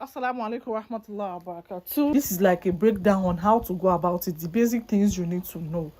Assalamu alaikum warahmatullahi wabarakatuh. This is like a breakdown on how to go about it, the basic things you need to know.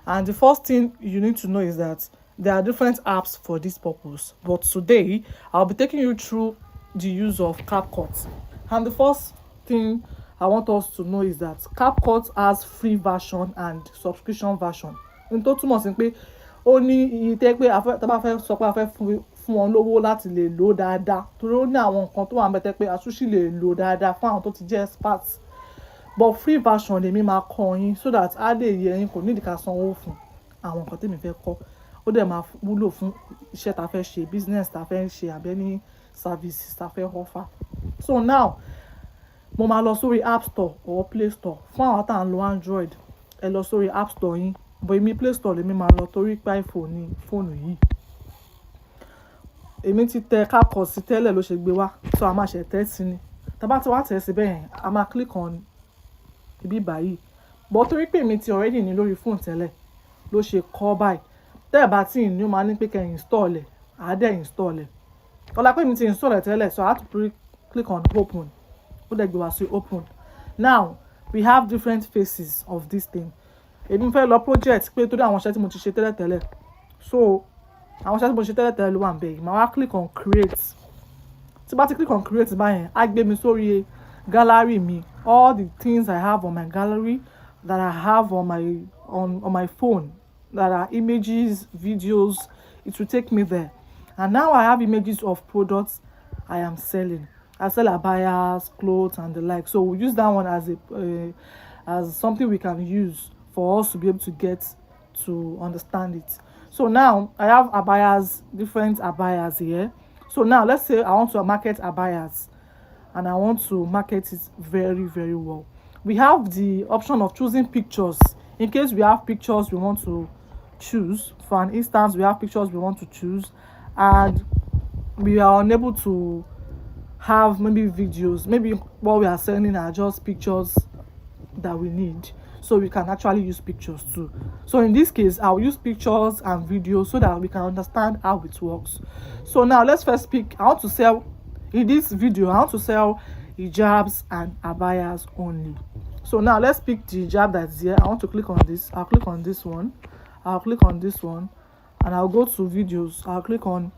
And the first thing you need to know is that there are different apps for this purpose. But today, I'll be taking you through the use of CapCut. And the first thing I want us to know is that CapCut has free version and subscription version. In tó túmọ̀ sí pé ó ní iye tẹ́ pé tá bá fẹ́ sọ pé a fẹ́ fún wọn lówó láti lè lò dáadáa, torí ó ní àwọn nǹkan tó wà ń bẹ tẹ́ pé a tún sì lè lò dáadáa fún àwọn tó ti jẹ́ experts. But free version lèmi máa kọ́ yín so that á lè yẹ yín, kò nídìí ká sanwó fún àwọn nǹkan tèmi fẹ́ kọ́. Ó dẹ̀ máa wúlò fún iṣẹ́ tá fẹ́ ṣe, business tá fẹ́ ṣe, àbí any services tá fẹ́ offer. So now mo máa lọ sórí App Store or Play Store. Fún àwọn tá ń lo Android, ẹ lọ sórí App Store yín, but èmi Play Store lèmi máa lọ torí pé iPhone ni fóònù yìí. Èmi ti tẹ CapCut sí tẹ́lẹ̀ ló ṣe gbé wá, so a máa ṣe tẹ́ sí ni. Tá bá ti wá tẹ̀ sí bẹ́ẹ̀ yẹn, a máa click on ibi báyìí. But torí pé èmi ti already ní lórí fóònù tẹ́lẹ̀ ló ṣe kọ́ báyìí. Tẹ́ ẹ̀ bá tí ì ní, ó máa ní pé kẹ́ install ẹ̀, á dẹ̀ install ẹ̀. Ọlá pé èmi ti install ẹ̀ tẹ́lẹ̀, so I have to click on open. Ó dẹ̀ gbé wá sí open. Now we have different phases of this thing. Èmi fẹ́ lọ project pé torí àwọn iṣẹ́ tí mo ti ṣe tẹ́lẹ̀ tẹ́lẹ̀, so àwọn iṣẹ́ tí mo ṣe tẹ́lẹ̀ tẹ́lẹ̀ ló wà níbẹ̀ yìí. Màá wá click on create. Tí bá ti click on create báyẹn, á gbé mi sórí gallery mi, all the things I have on my gallery that I have on my phone, that are images, videos. It will take me there. And now I have images of products I am selling. I sell abayas, clothes and the like. So we'll use that one as something we can use for us to be able to get to understand it. So now I have abayas, different abayas here. So now let's say I want to market abayas and I want to market it very, very well. We have the option of choosing pictures. In case we have pictures we want to choose, for an instance, we have pictures we want to choose and we are unable to have maybe videos, maybe what we are sending are just pictures that we need, so we can actually use pictures too. So in this case I'll use pictures and videos so that we can understand how it works. So now let's first pick. I want to sell, in this video I want to sell hijabs and abayas only. So now let's pick the hijab that's here. I want to click on this. I'll click on this one, I'll click on this one, and I'll go to videos. I'll click on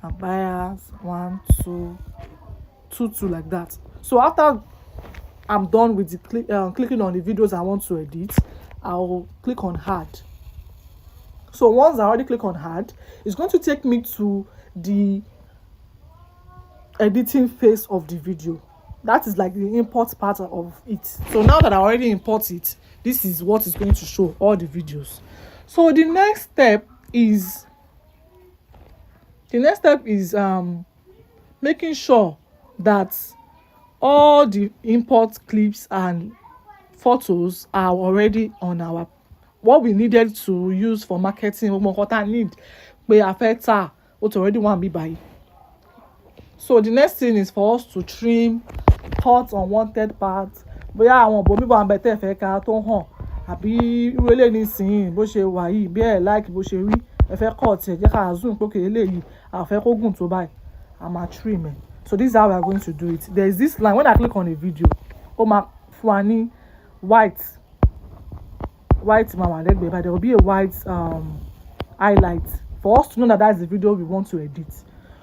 abayas 1 2 2 like that. So after I'm done with the clicking on the videos I want to edit, I'll click on add. So once I already click on add, it's going to take me to the editing phase of the video. That is like the import part of it. So now that I already import it, this is what is going to show all the videos. So the next step is making sure that all the import clips and photos are already on our, what we needed to use for marketing. What I need pé a fẹ́ tà, ó ti already wà níbí báyìí. So the next thing is for us to trim, cut unwanted parts. Bóyá àwọn òbò mi wà ń bẹ tẹ́ fẹ́ ká tó hàn, àbí irú eléyìí nísìnyí bó ṣe wà yìí, bí ẹ like bó ṣe rí, ẹ fẹ́ cut ẹ jẹ́ ká zoom pé okay eléyìí a fẹ́ kó gùn tó báyìí, a máa trim ẹ. So this is how we are going to do it. There is this line when I click on a video, ó máa fún wa ní white máa wà lẹ́gbẹ̀ẹ́, but there will be a white highlight for us to know that that's the video we want to edit.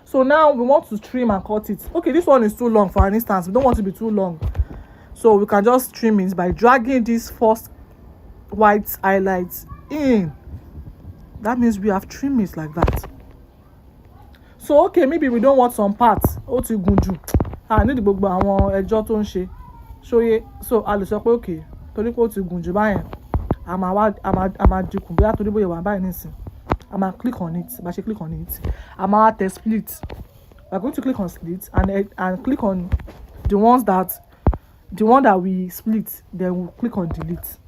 So now we want to trim and cut it. Okay, this one is too long, for an instance. We don't want it to be too long, so we can just trim it by dragging this first white highlight in. That means we have trimmed it like that. So okay, maybe we don't want some parts, ó ti gùn jù, need gbogbo àwọn ẹjọ́ tó ń ṣe ṣóyé, so a lè sọ pé okay torí pé ó ti gùn jù báyẹn, a máa dínkù bóyá torí bóyá wà báyìí nísìn, a máa click on it. Bá ṣe click on it, a máa tẹ split. We are going to click on split and click on the one that we split, then we'll click on delete.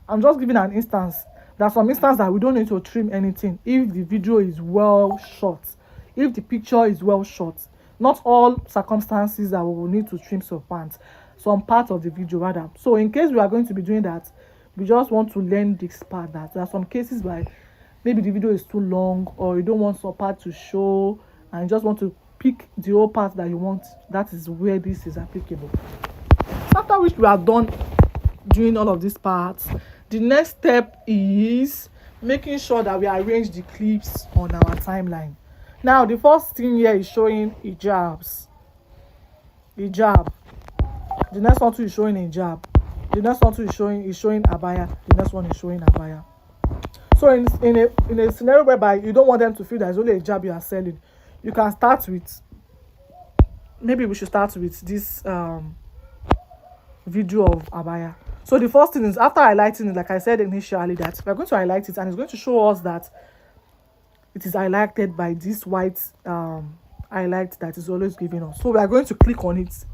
I'm just giving an instance. There's some instances that we don't need to trim anything if the video is well shot, if the picture is well shot. Not all circumstances that we will need to trim some part of the video rather. So in case we are going to be doing that, we just want to learn this part, that there are some cases where maybe the video is too long or you don't want some part to show and you just want to pick the whole part that you want. That is where this is applicable. After which we are done doing all of these parts, the next step is making sure that we arrange the clips on our timeline. Now the first thing here is showing hijab. The next one too is showing hijab. The next one too is showing abaya. The next one is showing abaya. So in a scenario whereby you don't want them to feel that it's only a hijab you are selling, you can start with, maybe we should start with this video of abaya. So the first thing is, after highlighting it, like I said initially, that we're going to highlight it and it's going to show us that it is highlighted by this white highlight that is always giving us. So we are going to click on it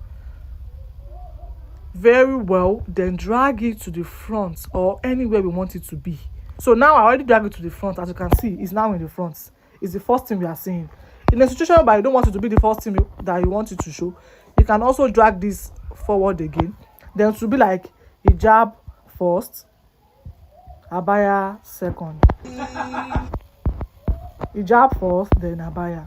very well, then drag it to the front or anywhere we want it to be. So now I already drag it to the front. As you can see, it's now in the front. It's the first thing we are seeing. In a situation where you don't want it to be the first thing that you want it to show, you can also drag this forward again. Then it will be like hijab first, abaya second. Hijab first, then abaya.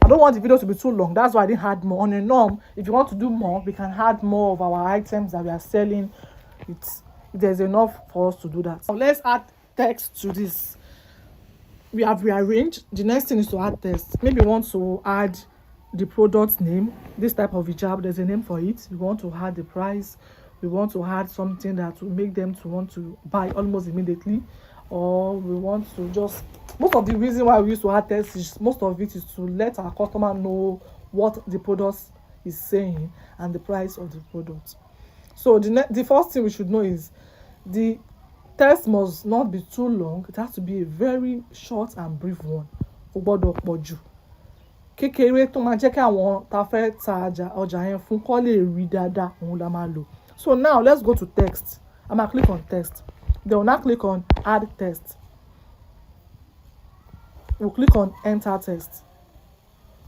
I don't want the video to be too long. That's why I didn't add more. On a norm, if you want to do more, we can add more of our items that we are selling. There's enough for us to do that. So let's add text to this. We have rearranged. The next thing is to add text. Maybe you want to add the product name. This type of hijab, there's a name for it. We want to add the price. We want to add something that will make them to want to buy almost immediately. Or we want to just, most of the reason why we used to add text is, most of it is to let our customer know what the product is saying and the price of the product. So the first thing we should know is the text must not be too long. It has to be a very short and brief one. Kò gbọdọ̀ pọ̀ jù. Kékeré tó máa jẹ́ kí àwọn tá fẹ́ ta ọjà yẹn fún kó lè rí dáadáa, òun la máa lò. So now let's go to text. I'm gonna click on text. Then we'll now click on add text. We'll click on enter text.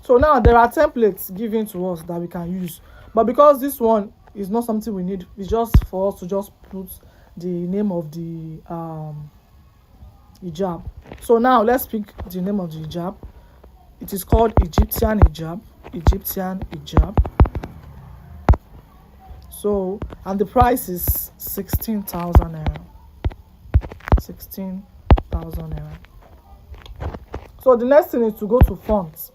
So now there are templates given to us that we can use, but because this one is not something we need, it's just for us to just put the name of the hijab. So now let's pick the name of the hijab. It is called Egyptian hijab. So, and the price is 16,000 naira. 16,000 naira. So the next thing is to go to fonts.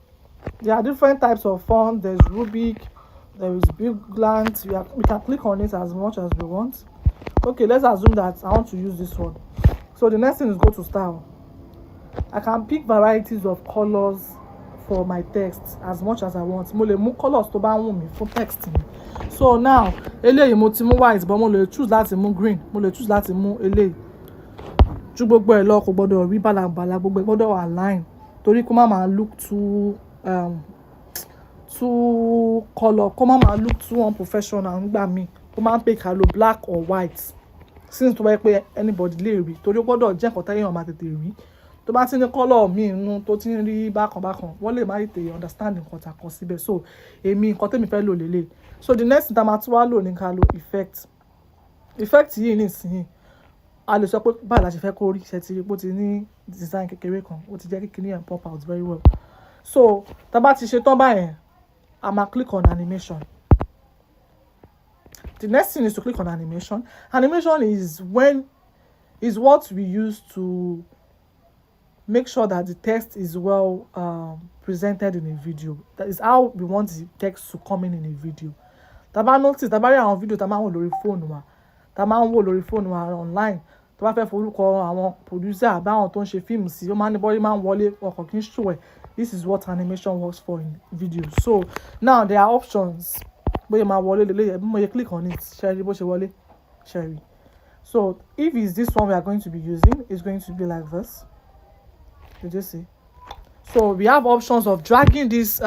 There are different types of font. There's Rubik, there is Big Glance. We can click on it as much as we want. Okay, let's assume that I want to use this one. So the next thing is go to style. I can pick varieties of colors for my text as much as I want. Mo lè mú colors tó bá wù mí fún text mi. So now eléyìí mo ti mú white, but mo lè choose láti mú green. Mo lè choose láti mú eléyìí. Ju gbogbo ẹ̀ lọ, kò gbọdọ̀ rí bàlàbàlà, gbogbo ẹ̀ gbọdọ̀ align torí kó má máa look too color, kó má máa look too unprofessional nígbà míì. Kó má pé ká lo black or white. Since tó bá yẹ pé anybody lè rí, torí ó gbọdọ̀ jẹ́ nǹkan téèyàn máa tètè rí. Tó bá ti ní color míì nínú tó ti ń rí bákan wọ́n lè má tètè understand nǹkan tá a kọ síbẹ̀. So èmi nǹkan tèmi fẹ́ lò lélẹ̀. So the next thing tá a máa tún wá lò ní ká lo effect. Effect yìí nísìnyí a lè sọ pé báyìí la ṣe fẹ́ kó rí, ṣe ti rí pé ó ti ní design kékeré kan, ó ti jẹ́ kékeré and pop out very well. So tá a bá ti ṣe tán báyẹn, a máa click on animation. The next thing is to click on animation. Animation is what we use to make sure that the text is well presented in a video. That is how we want the text to come in a video. Tá bá notice, tá bá rí àwọn video tá máa ń wò lórí fóònù wa, online. Tó bá fẹ́ forúkọ àwọn producer àbáwọn tó ń ṣe fíìmù sí, ó máa ń ní bọ́lí máa ń wọlé ọkọ̀ kí n show ẹ̀. This is what animation works for in videos. So now there are options. Bóyá máa wọlé lélẹ̀, bí mo yẹ click on it, ṣẹ́rí bó ṣe wọlé, ṣẹ́rí. So if it's this one we are going to be using, it's going to be like this. Did you see? So we have options of dragging this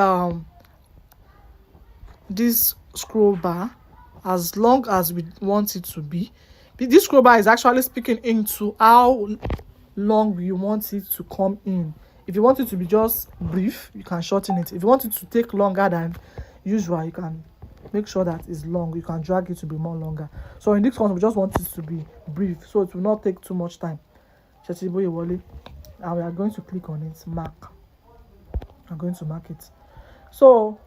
scroll bar as long as we want it to be. This scroll bar is actually speaking into how long you want it to come in. If you want it to be just brief, you can shorten it. If you want it to take longer than usual, you can make sure that it's long. You can drag it to be more longer. So in this one, we just want it to be brief, so it will not take too much time. And we are going to click on it, mark. I'm going to mark it. So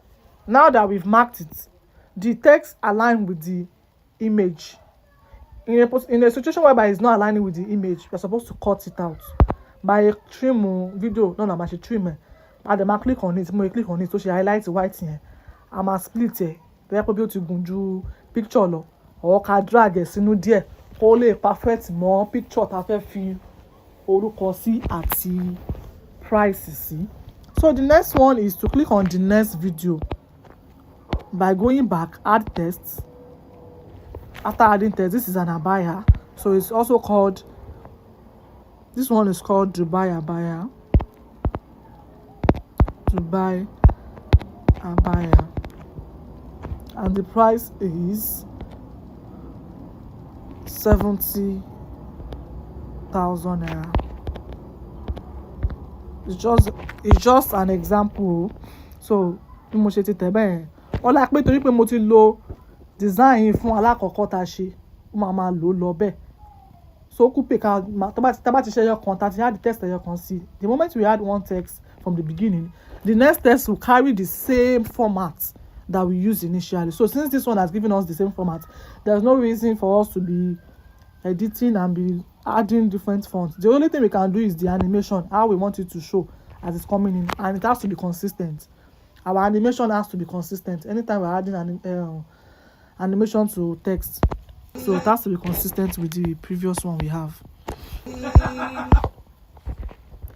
now that we've marked it, the text align with the image. In a situation whereby it's not aligning with the image, we're supposed to cut it out by a trim video. No, I'm actually trim. And then I click on it, click on it, so she highlights the white here. I'm a split here. Bẹ́ẹ̀ pé bí ó ti gùn ju picture lọ, or ká drag ẹ̀ sínú díẹ̀ kó lè perfect mọ́ picture tá fẹ́ fi orúkọ sí àti price sí. So the next one is to click on the next video by going back, add text. After adding text, this is an abaya, so it's also called, this one is called Dubai Abaya. Dubai Abaya, and the price is 70,000 naira. It's just an example. So bí mo ṣe ti tẹ̀ bẹ́ẹ̀, ọlá pé torí pé mo ti lo design fún alákọ̀ọ́kọ́ tá ṣe, ó máa lò lọ bẹ́ẹ̀. So kú pé ká tá bá ti ṣe ẹyọ kan tá ti add the text ẹyọ kan sí, the moment we add one text from the beginning, the next text will carry the same format that we used initially. So since this one has given us the same format, there's no reason for us to be editing and be adding different fonts. The only thing we can do is the animation, how we want it to show as it's coming in, and it has to be consistent. Our animation has to be consistent anytime we're adding an animation to text, so it has to be consistent with the previous one we have.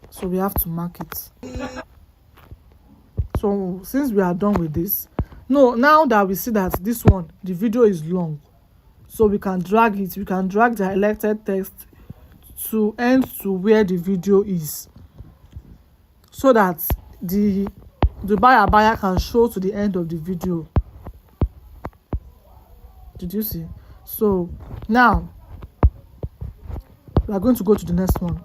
So we have to mark it. So since we are done with this, now that we see that this one, the video is long, so we can drag it. We can drag the highlighted text to end to where the video is, so that the buyer can show to the end of the video. Did you see? So now we are going to go to the next one.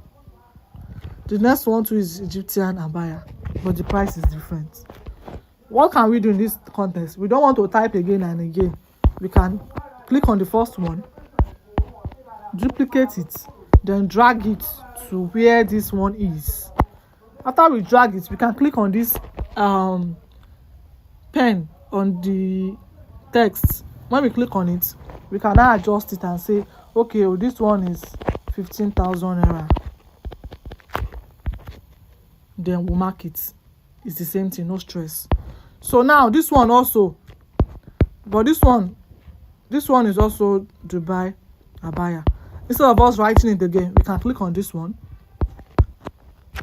The next one too is Egyptian abaya, but the price is different. What can we do in this context? We don't want to type again and again. We can click on the first one, duplicate it, then drag it to where this one is. After we drag it, we can click on this pen on the text. When we click on it, we can now adjust it and say, okay, this one is 15,000 naira. Then we'll mark it. It's the same thing, no stress. So now this one also, but this one is also Dubai Abaya. Instead of us writing it again, we can click on this one,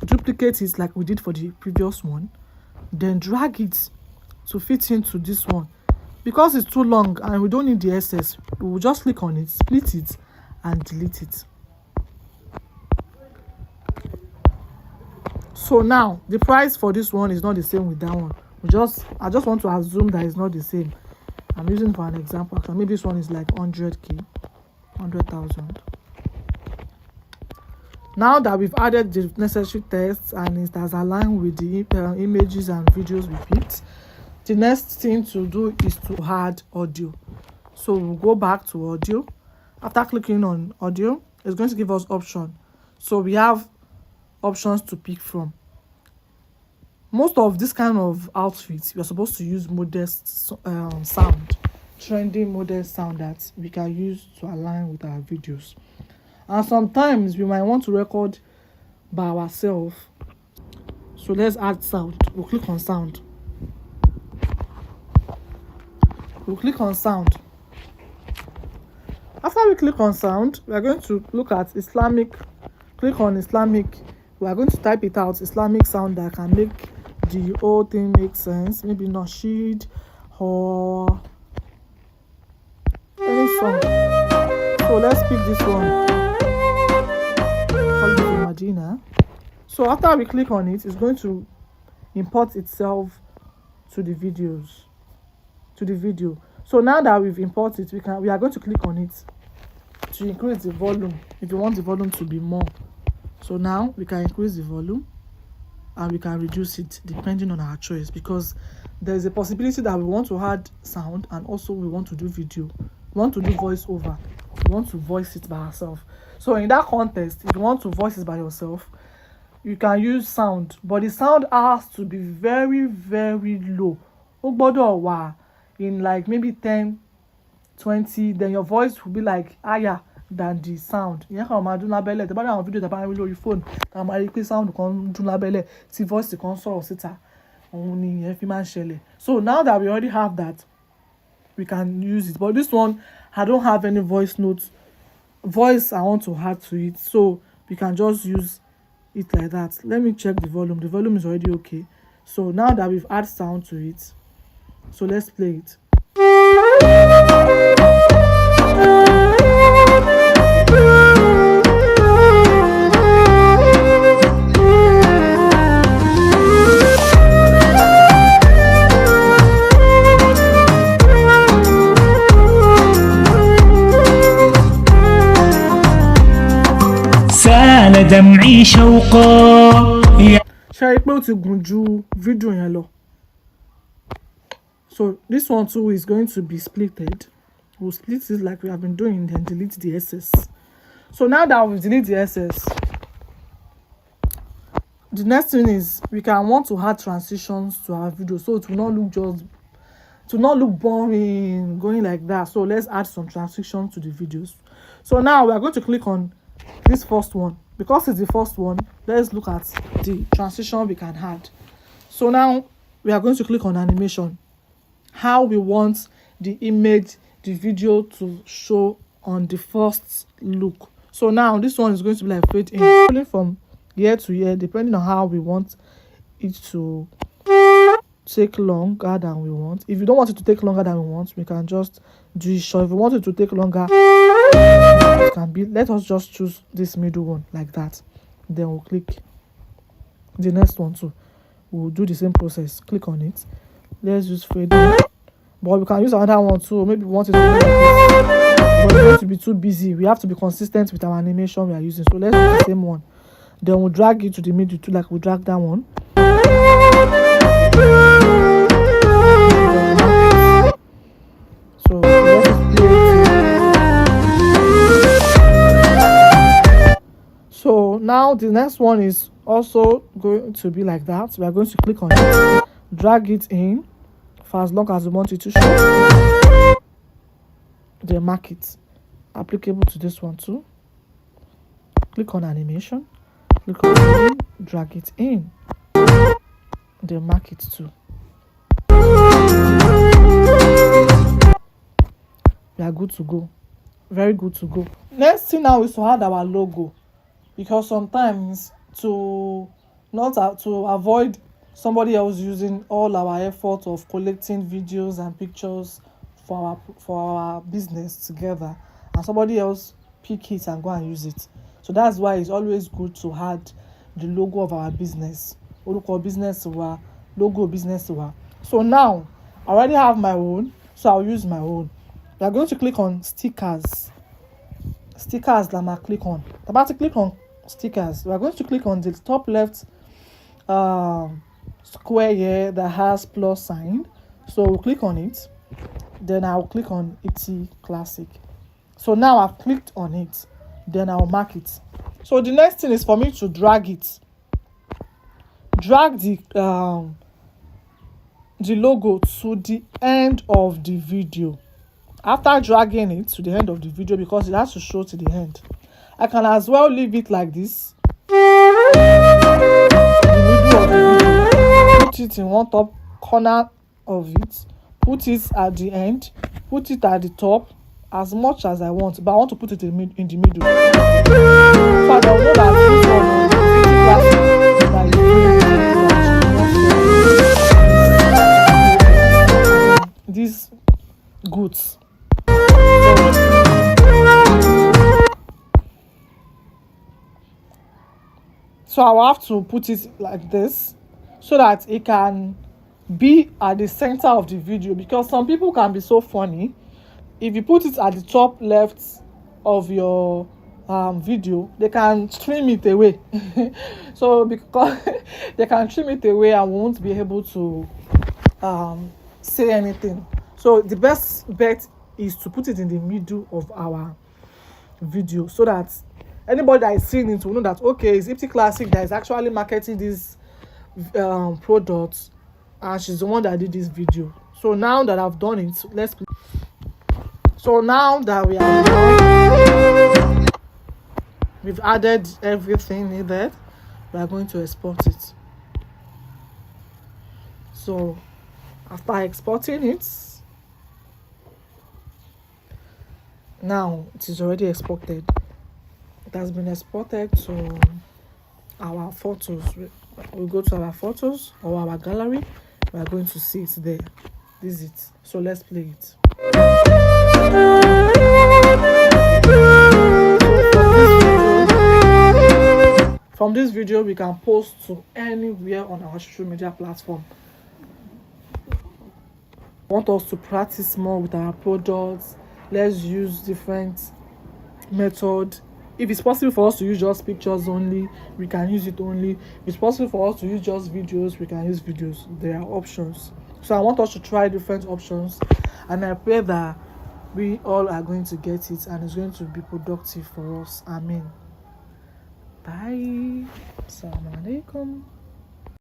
duplicate it like we did for the previous one, then drag it to fit into this one. Because it's too long and we don't need the excess, we will just click on it, split it, and delete it. So now the price for this one is not the same with that one. I just want to assume that it's not the same. I'm using for an example. So maybe this one is like 100,000. Now that we've added the necessary text and it has aligned with the images and videos we picked, the next thing to do is to add audio. So we'll go back to audio. After clicking on audio, it's going to give us option. So we have options to pick from. Most of this kind of outfits, we're supposed to use modest sound, trending modest sound that we can use to align with our videos. And sometimes we might want to record by ourselves. So let's add sound. We'll click on sound. After we click on sound, we are going to look at Islamic. Click on Islamic. We are going to type it out, Islamic sound that can make the whole thing make sense. Maybe Nasheed or any song. So let's pick this one. Call it Medina. So after we click on it, it's going to import itself to the video. So now that we've imported, we are going to click on it to increase the volume if you want the volume to be more. So now we can increase the volume and we can reduce it depending on our choice, because there's a possibility that we want to add sound and also we want to do video. We want to do voice over. We want to voice it by ourselves. So in that context, if you want to voice it by yourself, you can use sound, but the sound has to be very very low. Ó gbọ́dọ̀ wà in like maybe 10, 20, then your voice will be like higher than the sound. Ìyẹn kan máa dún lábẹ́lẹ̀. Tẹ́ bá rí àwọn fídíò tẹ́ bá rí lórí fóònù, tá máa rí pé sound kan dún lábẹ́lẹ̀ tí voice kan sọ̀rọ̀ síta. Òun ni ìyẹn fi máa ń ṣẹlẹ̀. So now that we already have that, we can use it. But this one, I don't have any voice I want to add to it, so we can just use it like that. Let me check the volume. The volume is already okay. So now that we've added sound to it, so let's play it. سال دمعي شوقا. Ṣé rí pé ó ti gùn ju fídíò yẹn lọ? So this one too is going to be splitted. We'll split it like we have been doing, then delete the excess. So now that we delete the excess, the next thing is we can want to add transitions to our video, so it will not look boring going like that. So let's add some transitions to the videos. So now we are going to click on this first one. Because it's the first one, let's look at the transition we can add. So now we are going to click on animation. How we want the image, the video to show on the first look. So now this one is going to be like fade in from year to year, depending on how we want it to take longer than we want. If you don't want it to take longer than we want, we can just do it short. If we want it to take longer, it can be, let us just choose this middle one like that. Then we'll click the next one too. We'll do the same process. Click on it. Let's use fade in. But we can use another one too. Maybe we want it to be like this. But it's going to be too busy. We have to be consistent with our animation we are using. So let's use the same one. Then we'll drag it to the middle too, like we drag that one. So let's play it. So now the next one is also going to be like that. We are going to click on it, drag it in for as long as we want it to show. Then mark it. Applicable to this one too. Click on animation. Click on it, drag it in. Then mark it too. We are good to go. Very good to go. Next thing now is to add our logo, because sometimes to avoid somebody else using all our effort of collecting videos and pictures for our business together, and somebody else pick it and go and use it. So that's why it's always good to add the logo of our business. Orúkọ business wa, logo business wa. So now I already have my own, so I'll use my own. We are going to click on stickers. Stickers that I click on. About to click on stickers. We are going to click on the top left square here that has plus sign. So we'll click on it. Then I'll click on ET Classic. So now I've clicked on it. Then I'll mark it. So the next thing is for me to drag it. Drag the logo to the end of the video. After dragging it to the end of the video, because it has to show to the end, I can as well leave it like this. The middle of the video. Put it in one top corner of it. Put it at the end. Put it at the top as much as I want, but I want to put it in the middle. So I don't know that this one these goods. So I will have to put it like this so that it can be at the center of the video, because some people can be so funny. If you put it at the top left of your video, they can trim it away. So because they can trim it away and won't be able to say anything. So the best bet is to put it in the middle of our video so that anybody that is seeing it will know that okay, it's Ipsy Classic that is actually marketing this product, and she's the one that did this video. So now that I've done it, so now that we are done, we've added everything needed, we are going to export it. So after exporting it, now it is already exported. It has been exported to our photos. We'll go to our photos or our gallery. We are going to see it there. This is it. So let's play it. From this video, we can post to anywhere on our social media platform. Want us to practice more with our products? Let's use different methods. If it's possible for us to use just pictures only, we can use it only. If it's possible for us to use just videos, we can use videos. There are options. So I want us to try different options, and I pray that we all are going to get it and it's going to be productive for us. Amen. Bye. Assalamu alaikum.